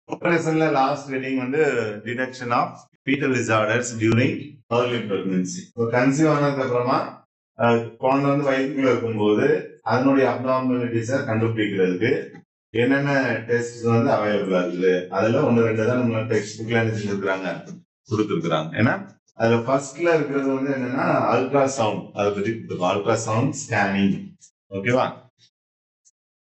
ஆபரேஷன்ல last reading வந்து detection of fetal disorders during early pregnancy. இப்போ conceive ஆனதுக்கு அப்புறமா குழந்தை வந்து வயிற்றுக்குள்ள இருக்கும்போது அதனுடைய அப்நார்மாலிட்டிஸை கண்டுபிடிக்கிறதுக்கு என்னென்ன டெஸ்ட் வந்து அவைலபிளா இருக்குது. அதுல ஒன்று ரெண்டு தான் நம்ம டெக்ஸ்ட் புக்ல என்ன செஞ்சிருக்கிறாங்க, கொடுத்துருக்குறாங்க. ஏன்னா அதுல ஃபர்ஸ்ட்ல இருக்கிறது வந்து என்னன்னா அல்ட்ராசவுண்ட், அதை பத்தி கொடுத்துருக்கோம். Ultrasound scanning. ஓகேவா?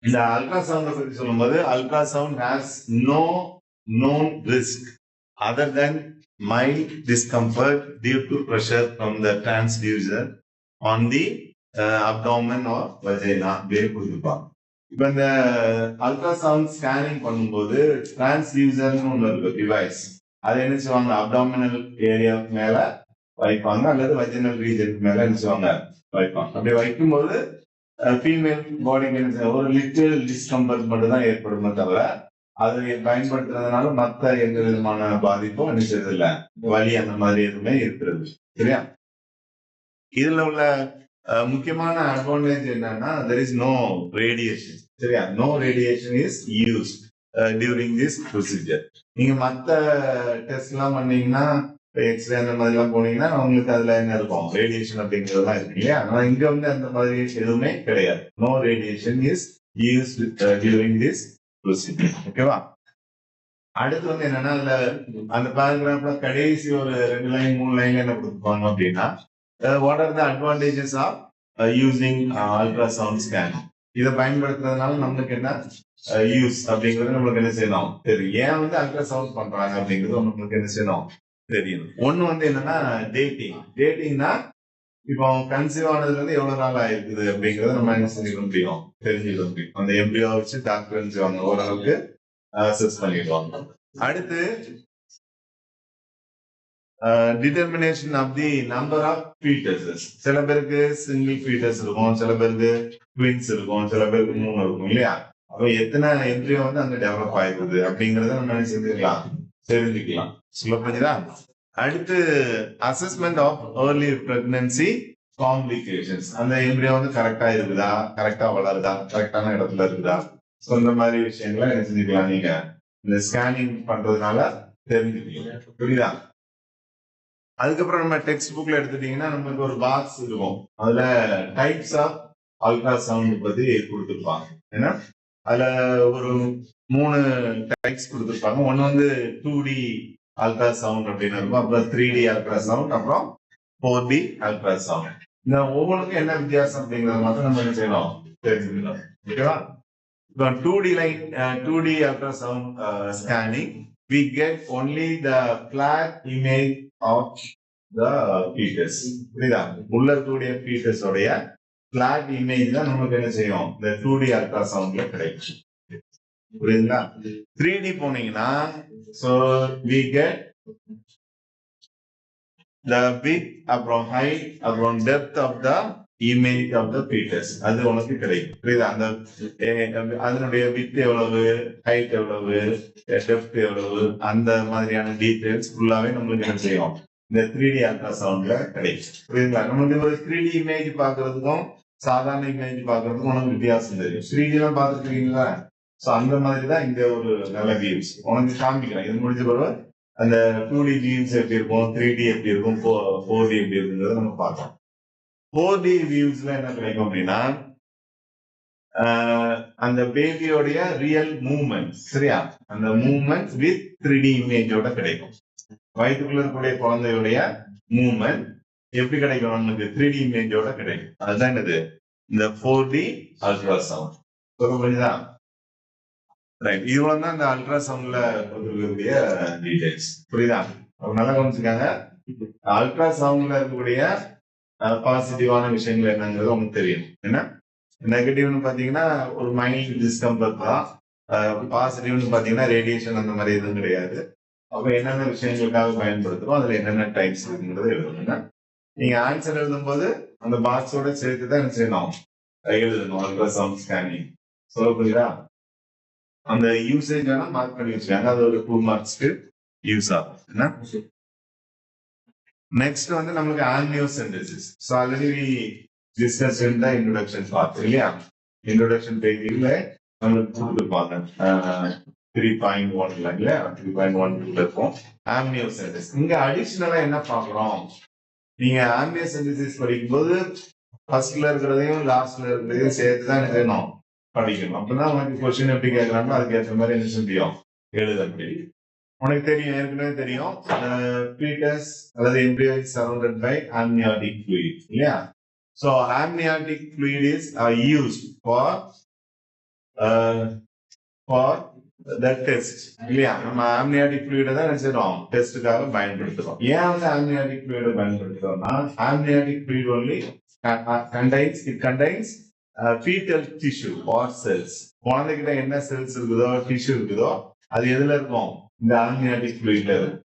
இந்த அல்ட்ராசவுண்ட் பத்தி சொல்லும்போது ultrasound has no known risk other than mild discomfort due to pressure from the transducer on the abdomen or vagina. கொடுத்துருப்பாங்க. இப்ப இந்த அல்ட்ராசவுண்ட் ஸ்கேனிங் பண்ணும்போது டிரான்ஸ்டியூசர்னு ஒன்று இருக்கு டிவைஸ். அதை என்ன செய்வாங்க, அப்டாமினல் ஏரியா மேல வைப்பாங்க அல்லது வஜினல் ரீஜனுக்கு மேல என்ன செய்வாங்க, வைப்பாங்க. அப்படி வைக்கும்போது ஃபீமேல் பாடிக்கு என்ன செய்ய ஒரு லிட்டில் டிஸ்கம்பர்ட் மட்டும் தான் ஏற்படுமே தவிர அதை பயன்படுத்துறதுனால மற்ற எந்த விதமான பாதிப்பும் என்ன செய்யறது இல்லை, வலி அந்த மாதிரி எதுவுமே இருக்கிறது. சரியா? இதுல உள்ள முக்கியமான அட்வான்டேஜ் என்னன்னா there is no radiation. சரியா? no radiation is used during this procedure. நீங்க மத்த டெஸ்ட் எல்லாம் பண்ணீங்கன்னா எக்ஸ்ரே அந்த மாதிரி எல்லாம் போனீங்கன்னா உங்களுக்கு அதுல என்ன இருக்கும், ரேடியேஷன் அப்படிங்கறதுலாம் இருக்கு இல்லையா? ஆனா இங்க வந்து அந்த மாதிரி எதுவுமே கிடையாது. no radiation is used during this procedure. ஓகேவா? அடுத்து வந்து என்னன்னா அதுல அந்த பேராகிராஃப்ல கடைசி ஒரு 2 லைன் 3 லைன்ல என்ன கொடுத்துருப்பாங்க அப்படின்னா what are the advantages of using ultrasound scan. இதை பயன்படுத்துறதுனால நம்மளுக்கு என்ன யூஸ் அப்படிங்கிறது நம்மளுக்கு என்ன செய்யணும் தெரியும். ஏன் வந்து அல்ட்ராசவுண்ட் பண்றாங்க அப்படிங்கிறது நம்மளுக்கு என்ன செய்யணும் தெரியும். ஒண்ணு வந்து என்னன்னா டேட்டிங்னா இப்போ கன்சீவ் ஆனதுல இருந்து எவ்வளவு நாள் ஆயிருக்குது அப்படிங்கறத நம்ம என்ன செஞ்சுக்க முடியும், தெரிஞ்சுக்க முடியும். அந்த எம்பியோ வச்சு டாக்டர் ஓரளவுக்கு அசஸ் பண்ணிடுவாங்க. அடுத்து determination of the number of foetuses. சில பேருக்கு சிங்கிள் ஃபீட்டஸ் இருக்கும், சில பேருக்கு ட்வின்ஸ் இருக்கும், சில பேருக்கு 3 இருக்கும் இல்லையா? அப்ப எத்தனை எம்பிரியோ வந்து அங்க டெவலப் ஆயிருக்குது அப்படிங்கறத நம்ம செஞ்சுக்கலாம், தெரிஞ்சுக்கலாம். சொல்ல புரியுதா? அடுத்து assessment of early pregnancy complications. அந்த எம்பிரியோ வந்து கரெக்டா இருக்குதா, கரெக்டா வளருதா, கரெக்டான இடத்துல இருக்குதா, இந்த மாதிரி விஷயங்களை என்ன செஞ்சுக்கலாம், நீங்க இந்த ஸ்கேனிங் பண்றதுனால தெரிஞ்சுக்கலாம். புரியுதா? அதுக்கப்புறம் நம்ம டெக்ஸ்ட் புக்ல எடுத்துட்டீங்கன்னா நமக்கு ஒரு பாக்ஸ் இருக்கும். அதுல டைப்ஸ் ஆஃப் அல்ட்ராசவுண்ட் பத்தி கொடுத்துருப்பாங்க. ஏன்னா அதுல ஒரு 3 டைப்ஸ் கொடுத்துருப்பாங்க. ஒன்னு வந்து 2D அல்ட்ராசவுண்ட் அப்படின்னு இருக்கும், அப்புறம் 3D அல்ட்ராசவுண்ட், அப்புறம் 4D அல்ட்ராசவுண்ட். இந்த ஒவ்வொன்றுக்கும் என்ன வித்தியாசம் அப்படிங்கறத மட்டும் நம்ம என்ன செய்யணும், தெரிஞ்சுக்கணும். ஓகேவா? இப்போ 2D ultrasound scanning, we get only the flat image of the fetus. புரியுதா? உள்ள இருக்கக்கூடிய fetus உடைய flat image தான் நமக்கு என்ன செய்யும், இந்த 2D ultrasoundல கிடைக்கும். புரியுதுங்களா? 3D போனீங்கன்னா so we get the width அப்புறம் height அப்புறம் depth of the image of the fetus. அது உனக்கு கிடைக்கும். புரியுதா? அந்த அதனுடைய வித் எவ்வளவு, ஹைட் எவ்வளவு, டெப்த் எவ்வளவு, அந்த மாதிரியான டீடைல்ஸ் ஃபுல்லாவே நம்மளுக்கு என்ன செய்யும், இந்த 3D அல்ட்ராசவுண்ட்ல கிடைக்கும். புரியுதுங்களா? நம்மளுக்கு ஒரு 3D இமேஜ் பாக்குறதுக்கும் சாதாரண இமேஜ் பாக்குறதுக்கும் உனக்கு வித்தியாசம் தெரியும். 3D எல்லாம் பாத்துருக்கீங்களா? சோ அந்த மாதிரி தான் இங்க ஒரு நல்ல வியூஸ் உனக்கு காமிக்கிறேன். இது முடிஞ்ச பிறகு அந்த 2D வியூஸ் எப்படி இருக்கும், 3D எப்படி இருக்கும், 4D எப்படி இருக்குங்கிறத நம்ம பார்க்கலாம். 4D வியூஸ்ல என்ன கிடைக்கும் அப்படின்னா அந்த பேபியோடைய ரியல் மூவ்மெண்ட். சரியா? அந்த மூவ்மெண்ட் வித் 3D இமேஜோட கிடைக்கும். வயிற்றுக்குள்ள இருக்கக்கூடிய குழந்தையுடைய மூவ்மெண்ட் எப்படி கிடைக்கும், நமக்கு 3D இமேஜோட கிடைக்கும். அதுதான் என்னது, இந்த 4D அல்ட்ராசவுண்ட். சொல்ல புரியுதா? ரைட். இவ்வளவு தான் இந்த அல்ட்ராசவுண்ட்ல கொடுத்துருக்கக்கூடிய டீடைல்ஸ். புரியுதா? நல்லா கவனிச்சுக்காங்க. அல்ட்ராசவுண்ட்ல இருக்கக்கூடிய பாசிட்டிவான விஷயங்கள் என்னங்கிறது உங்களுக்கு தெரியும். என்ன நெகட்டிவ்னு பாத்தீங்கன்னா ஒரு மைல்ட் டிஸ்கம்பர்ட் தான். பாசிட்டிவ்னு பாத்தீங்கன்னா ரேடியேஷன் அந்த மாதிரி எதுவும் கிடையாது. அப்ப என்னென்ன விஷயங்களுக்காக பயன்படுத்துறோம், அதுல என்னென்ன டைப்ஸ் இருக்குங்கிறது எழுதணுங்க. நீங்க ஆன்சர் எழுதும் போது அந்த பாக்ஸோட சேர்த்து தான் என்ன செய்யணும், எழுதணும். Ultrasound scanning. சொல்ல புரியுதா? அந்த யூசேஜ் வேணா மார்க் பண்ணி வச்சுக்காங்க. அது ஒரு 2 மார்க்ஸ்க்கு யூஸ் ஆகும். என்ன நெக்ஸ்ட் வந்து நமக்கு amniocentesis. So already discuss in the introduction part இல்லையா? இன்ட்ரோடக்ஷன் பேஜ்ல நம்மளுக்கு கொடுத்துருப்பாங்க 3.1 இல்ல 3.1 இருக்கும் ஆம்னியோசென்டசிஸ். இங்க அடிஷனலா என்ன பார்க்கிறோம், நீங்க ஆம்னியோசென்டசிஸ் படிக்கும்போது ஃபர்ஸ்ட்ல இருக்கிறதையும் லாஸ்ட்ல இருக்கிறதையும் சேர்த்து தான் எழுதணும் படிக்கணும். அப்பதான் உனக்கு கொஸ்டின் எப்படி கேட்கறாங்களோ அதுக்கு ஏற்ற மாதிரி என்ன முடியும் எழுத முடியும். உனக்கு தெரியும், ஏற்கனவே தெரியும், பீட்டஸ் அல்லது embryo is surrounded by amniotic fluid இல்லையா. So amniotic fluid is used for the test இல்லையா. நம்ம amniotic fluid தான் நினைச்சிடும் டெஸ்டுக்காக பயன்படுத்துறோம். ஏன் வந்து amniotic fluid பயன்படுத்துறோம்னா, amniotic fluid only contains fetal tissue or cells. குழந்தைகிட்ட என்ன செல்ஸ் இருக்குதோ டிஷ்யூ இருக்குதோ அது எதுல இருக்கும், இந்த amniotic fluidல இருக்கு.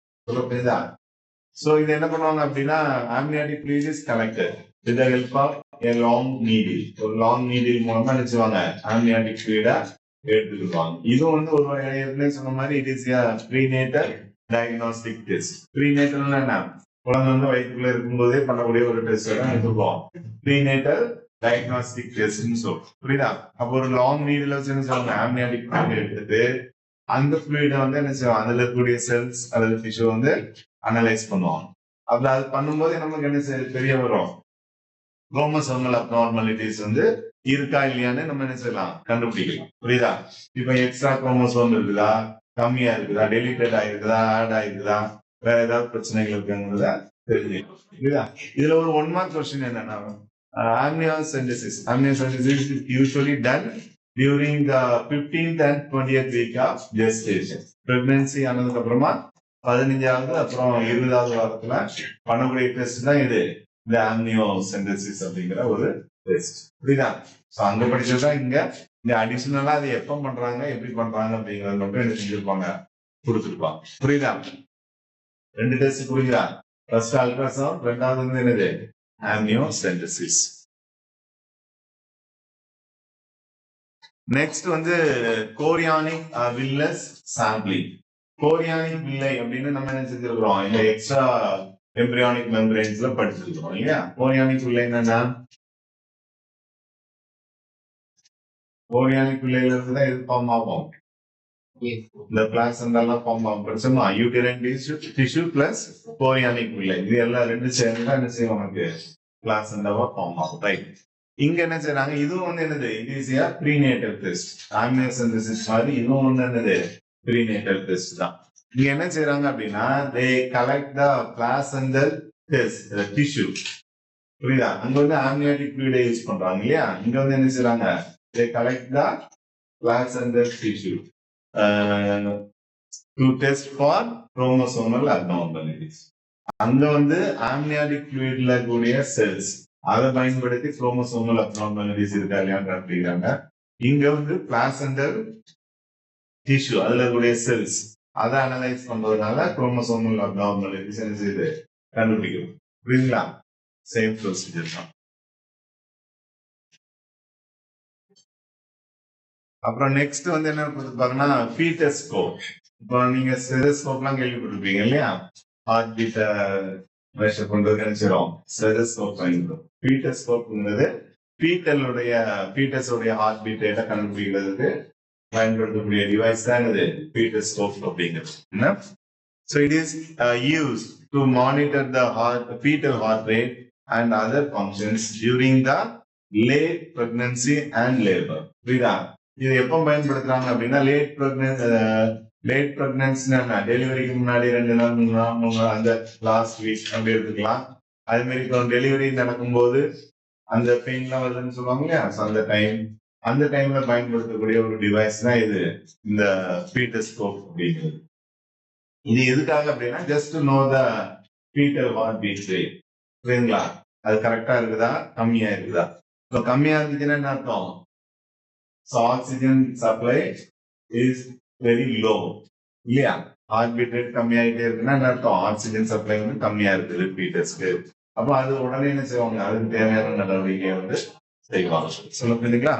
So இது என்ன பண்ணுவாங்க அப்படின்னா, amniotic fluid is collected with the help of a long needle. ஒரு long needle மூலமா நினைச்சுவாங்க amniotic fluid எடுத்துக்கிடுவாங்க. இது வந்து ஒரு ஏற்கனவே சொன்ன மாதிரி it is a prenatal diagnostic test. prenatal என்ன, குழந்தை வந்து வயிற்றுக்குள்ள இருக்கும்போதே பண்ணக்கூடிய ஒரு டெஸ்ட் தான் எடுத்துப்போம் prenatal diagnostic test ன்னு சொல்றோம். புரியுதா. அப்போ ஒரு லாங் நீடில் வச்சு என்ன சொல்லுவாங்க, amniotic fluid எடுத்துட்டு அந்த fluid வந்து என்ன செய்வாங்க, அதுல இருக்கக்கூடிய செல்ஸ் அல்லது டிஷ்யூ வந்து அனலைஸ் பண்ணுவாங்க. அப்படி அது பண்ணும்போது நமக்கு என்ன தெரிய வரும், குரோமோசோமல் அப்நார்மாலிட்டிஸ் வந்து இருக்கா இல்லையான்னு நம்ம என்ன செய்யலாம், கண்டுபிடிக்கலாம். புரியுதா. இப்ப எக்ஸ்ட்ரா குரோமோசோம் இருக்குதா, கம்மியா இருக்குதா, டெலிட்டட் ஆயிருக்குதா, ஆட் ஆயிருக்குதா, வேற ஏதாவது பிரச்சனைகள் இருக்குங்கிறத தெரிஞ்சுக்கலாம். புரியுதா. இதுல ஒரு 1 மார்க் கொஸ்டின் என்னன்னா, amniocentesis is usually done during the 15th and 20th week of gestation. pregnancy ஆனதுக்கு அப்புறமா 15வது அப்புறம் 20வது வாரத்துல பண்ணக்கூடிய டெஸ்ட் தான் இது, இந்த amniocentesis அப்படிங்கிற ஒரு டெஸ்ட். புரியுதா. சோ அங்க படிச்சதுதான் இங்க அடிஷனலா அது எப்ப பண்றாங்க எப்படி பண்றாங்க அப்படிங்கறது மட்டும் என்ன செஞ்சிருப்பாங்க, கொடுத்துருப்பாங்க. புரியுதா. 2 டெஸ்ட் புரியுதா. ஃபர்ஸ்ட் அல்ட்ராசவுண்ட், ரெண்டாவது வந்து என்னது amniocentesis. நெக்ஸ்ட் வந்து கோரியானிக் வில்லஸ் சாம்பிளிங். கோரியானிக் வில்லை அப்படின்னு நம்ம என்ன செஞ்சிருக்கிறோம், இந்த எக்ஸ்ட்ரா எம்பிரியானிக் மெம்பரேன்ஸ்ல படிச்சிருக்கிறோம் இல்லையா. கோரியானிக் வில்லை என்னன்னா, கோரியானிக் வில்லையில இருந்து தான் எது ஃபார்ம் ஆகும், இந்த பிளாசென்டாலாம் ஃபார்ம் ஆகும். படிச்சோமா, யூட்டரைன் டிஷ்யூ பிளஸ் கோரியானிக் வில்லை, இது எல்லாம் ரெண்டு சேர்ந்து தான் என்ன செய்யும், நமக்கு பிளாசென்டாவா ஃபார்ம் ஆகும். ரைட். இங்க என்ன செய்யறாங்க, இதுவும் வந்து என்னது, it is a prenatal test. amniocentesis மாதிரி இதுவும் வந்து என்னது prenatal test தான். இங்க என்ன செய்யறாங்க அப்படின்னா, they collect the placental tissue. புரியுதா. அங்க வந்து amniotic fluid யூஸ் பண்றாங்க இல்லையா. இங்க வந்து என்ன செய்யறாங்க, they collect the placental tissue to test for chromosomal abnormalities. அங்க வந்து amniotic fluidல கூடிய செல்ஸ் அதை பயன்படுத்தி குரோமோசோமல் அப்நார்மாலிட்டிஸ் இருக்கா இல்லையான்னு கண்டுபிடிக்கிறாங்க. இங்க வந்து பிளாசென்டல் டிஷ்யூ அதுல கூடிய செல்ஸ் அதை அனலைஸ் பண்றதுனால குரோமோசோமல் அப்நார்மாலிட்டிஸ் என்ன செய்யுது, கண்டுபிடிக்கணும். புரியுதுங்களா. சேம் ப்ரொசீஜர் தான். அப்புறம் நெக்ஸ்ட் வந்து என்ன பாருங்கன்னா, ஃபீட்டஸ்கோப். இப்போ நீங்க ஸ்டெதஸ்கோப்லாம் கேள்விப்பட்டிருப்பீங்க இல்லையா. ஹார்ட் பீட்டை மெஷர் பண்றதுக்கு நினைச்சிடும் ஸ்டெதஸ்கோப் பயன்படும். ஃபீட்டஸ்கோப்ங்கிறது ஃபீட்டஸோடைய ஹார்ட் பீட் ரேட்டை கண்டுபிடிக்கிறதுக்கு பயன்படுத்தக்கூடிய டிவைஸ் தான் இது ஃபீட்டஸ்கோப் அப்படிங்கிறது. So it is used to monitor the fetal heart rate and other functions during the late pregnancy and labor. புரியுதா. இது எப்போ பயன்படுத்துறாங்க அப்படின்னா, லேட் பிரெக்னன்சி டெலிவரிக்கு முன்னாடி 2 நாள் 3 நாள் அந்த லாஸ்ட் வீக் அப்படி எடுத்துக்கலாம். அதே மாதிரி இப்போ டெலிவரி நடக்கும்போது அந்த பெயின்லாம் வருதுன்னு சொல்லுவாங்க இல்லையா. அந்த டைம்ல பயன்படுத்தக்கூடிய ஒரு டிவைஸ் தான் இது, இந்த ஃபீட்டஸ்கோப் அப்படிங்கிறது. இது எதுக்காக அப்படின்னா, just know the fetal heart beat rate. புரியுதுங்களா. அது கரெக்டா இருக்குதா கம்மியா இருக்குதா. இப்போ கம்மியா இருந்துச்சுன்னா என்ன அர்த்தம், oxygen supply is very low இல்லையா. ஹார்ட் பீட் ரேட் கம்மியாயிட்டே இருக்குன்னா என்ன அர்த்தம், ஆக்சிஜன் சப்ளை வந்து கம்மியா இருக்குது ஃபீட்டஸ்க்கு. அப்போ அது உடனே என்ன செய்வாங்க, அதுக்கு தேவையான நடவடிக்கையை வந்து செய்வாங்க. சொல்ல புரியுதுங்களா.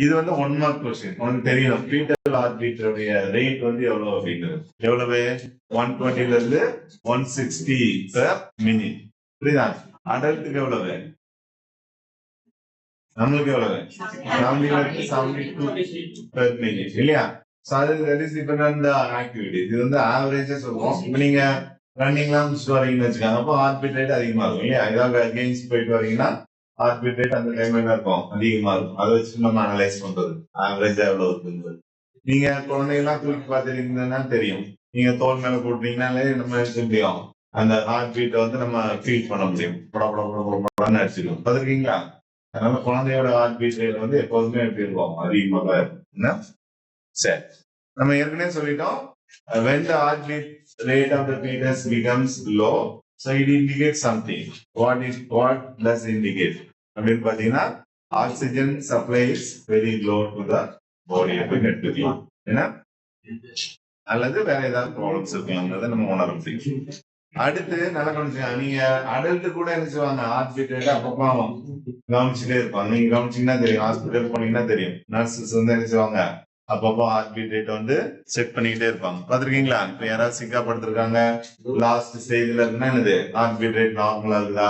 இது வந்து 1 மார்க் கொஸ்டின். உனக்கு தெரியணும் ஃபீட்டல் ஹார்ட் பீட் ரேட் வந்து எவ்வளவு அப்படிங்கிறது. எவ்வளவு, 120 இருந்து 160 பெர் மினிட். புரியுதா. அடல்ட்டுக்கு எவ்வளவு, நம்மளுக்கு எவ்வளவு, 72 பெர் மினிட் இல்லையா. ஸோ அது தட் இஸ் டிபெண்ட் ஆக்டிவிட்டி. இது வந்து ஆவரேஜா சொல்லுவோம். இப்போ நீங்க ரன்னிங்லாம் முடிச்சுட்டு வரீங்கன்னு வச்சுக்காங்க, அப்போ ஹார்ட் பீட் ரேட் அதிகமா இருக்கும் இல்லையா? ஏதாவது அகெயின்ஸ்ட் போயிட்டு வரீங்கன்னா ஹார்ட் பீட் ரேட் அந்த டைம்ல என்ன இருக்கும், அதிகமா இருக்கும். அதை வச்சு நம்ம அனலைஸ் பண்றது ஆவரேஜா எவ்வளவு இருக்குங்கிறது. நீங்க குழந்தைகள்லாம் தூக்கி பார்த்துருக்கீங்கன்னா தெரியும். நீங்க தோல் மேல போட்டீங்கன்னாலே நம்ம எடுக்க முடியும், அந்த ஹார்ட் பீட்டை வந்து நம்ம ஃபீல் பண்ண முடியும். படன்னு அடிச்சிடும் பார்த்துருக்கீங்களா? அதனால குழந்தையோட ஹார்ட் பீட் ரேட் வந்து எப்போதுமே எப்படி இருக்கும், அதிகமாக இருக்கும். என்ன சரி, நம்ம ஏற்கனவே சொல்லிட்டோம், when the heartbeat rate of the fetus becomes low, so it indicates something. What does indicate? அப்படின்னு பாத்தீங்கன்னா oxygen supply is very low to the body அப்படின்னு எடுத்துக்கலாம். ஏன்னா அல்லது வேற ஏதாவது ப்ராப்ளம்ஸ் இருக்குங்கிறத நம்ம உணர முடியும். அடுத்து நல்லா கவனிச்சுங்க, நீங்க அடல்ட் கூட என்ன செய்வாங்க, ஹார்ட் பீட் ரேட் அப்பப்போ கவனிச்சுட்டே இருப்பாங்க. நீங்க கவனிச்சீங்கன்னா தெரியும், ஹாஸ்பிட்டல் போனீங்கன்னா தெரியும், நர்சஸ் வந்து என்ன செய்வாங்க, அப்பப்போ ஹார்ட் பீட் ரேட் வந்து செக் பண்ணிக்கிட்டே இருப்பாங்க. பாத்திருக்கீங்களா? இப்ப யாராவது சிக்கா படுத்திருக்காங்க, லாஸ்ட் ஸ்டேஜ்ல இருந்தா என்னது, ஹார்ட் பீட் ரேட் நார்மலா இருக்குதா,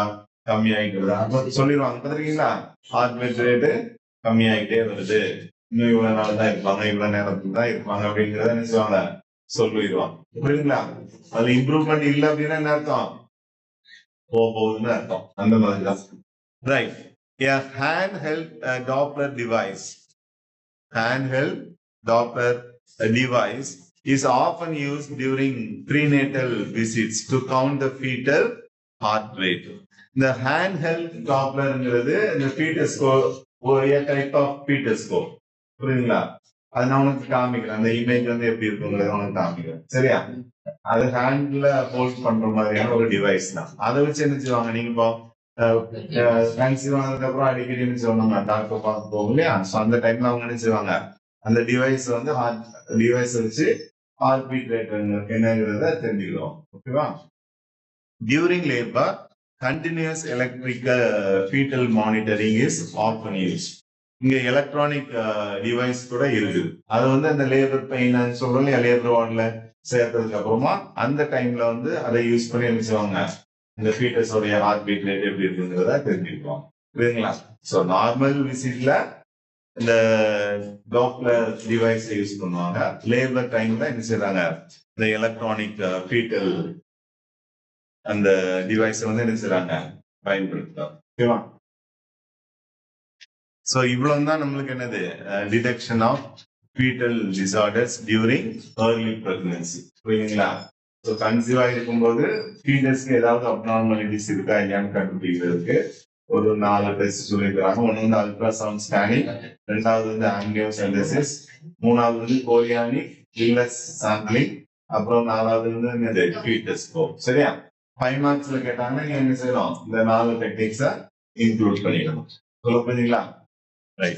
கம்மி ஆகிட்டுதா சொல்லிடுவாங்க. பாத்திருக்கீங்களா? ஹார்ட் பீட் ரேட் கம்மி ஆகிட்டே வருது, இன்னும் இவ்வளவு நாள் தான் இருப்பாங்க, இவ்வளவு நேரத்துக்கு தான் இருப்பாங்க அப்படிங்கிறத என்ன செய்வாங்க, சொல்லிடுவாங்க. புரியுதுங்களா? அது இம்ப்ரூவ்மெண்ட் இல்ல அப்படின்னா என்ன அர்த்தம், போகுதுன்னு அர்த்தம். அந்த மாதிரிதான். Right. A handheld Doppler device. Handheld Doppler device is often used during prenatal visits to count the fetal heart rate. The handheld Dopplerங்கிறது இந்த fetus score, ஒரு டைப் ஆஃப் fetus score. புரியுதுங்களா? அது நான் உனக்கு காமிக்கிறேன், அந்த இமேஜ் வந்து எப்படி இருக்குங்கிறத உனக்கு காமிக்கிறேன். சரியா? அது ஹேண்ட்ல ஹோல்ட் பண்ற மாதிரியான ஒரு டிவைஸ் தான். அதை வச்சு என்ன செய்வாங்க, நீங்க இப்போ கன்சீவ் ஆனதுக்கு அப்புறம் அடிக்கடி என்ன செய்வாங்க, டாக்டர் பார்க்க போகும் இல்லையா? ஸோ அந்த டைம்ல அவங்க என்ன செய்வாங்க, அந்த டிவைஸ் வந்து டிவைஸ் வச்சு ஹார்ட் பீட் ரேட் என்னங்கிறத தெரிஞ்சுக்கிறோம். ஓகேவா? During labour continuous electrical fetal monitoring is often use. இங்க எலக்ட்ரானிக் டிவைஸ் கூட இருக்குது. அது வந்து அந்த லேபர் பெயின் சொல்றோம் இல்லையா, லேபர் வார்டுல சேர்த்ததுக்கு அப்புறமா அந்த டைம்ல வந்து அதை யூஸ் பண்ணி என்ன செய்வாங்க, இந்த ஃபீட்டஸோடைய ஹார்ட் பீட் ரேட் எப்படி இருக்குங்கிறத தெரிஞ்சுக்கிறோம். புரியுதுங்களா? ஸோ நார்மல் விசிட்ல இந்த டாப்லர் டிவைஸ் யூஸ் பண்ணுவாங்க. லேபர் டைம்ல என்ன செய்யறாங்க, இந்த எலக்ட்ரானிக் ஃபீட்டல் அந்த டிவைஸ் வந்து என்ன செய்யறாங்க, பயன்படுத்துறாங்க. ஓகேவா? ஸோ இவ்வளவு தான் நம்மளுக்கு என்னது, detection of fetal disorders during early pregnancy. புரியுதுங்களா? ஸோ கன்சீவ் ஆகிருக்கும்போது ஃபீட்டஸ்க்கு ஏதாவது அப்நார்மாலிட்டிஸ் இருக்கா இல்லையான்னு கண்டுபிடிக்கிறதுக்கு ஒரு 4 டெஸ்ட் சொல்லியிருக்கிறாங்க. ஒன்று வந்து அல்ட்ராசவுண்ட் ஸ்கேனிங், 2வது வந்து ஆம்பியோசென்டசிஸ், 3வது வந்து கோரியானிக் வில்லஸ் சாம்பிளிங், அப்புறம் 4வது வந்து என்னது, ஃபீட்டஸ் ஸ்கோப். சரியா? 5 மார்க்ஸ்ல கேட்டாங்கன்னா நீங்க என்ன செய்யணும், இந்த 4 டெக்னிக்ஸை இன்க்ளூட் பண்ணிடணும். சொல்ல போறீங்களா? Right.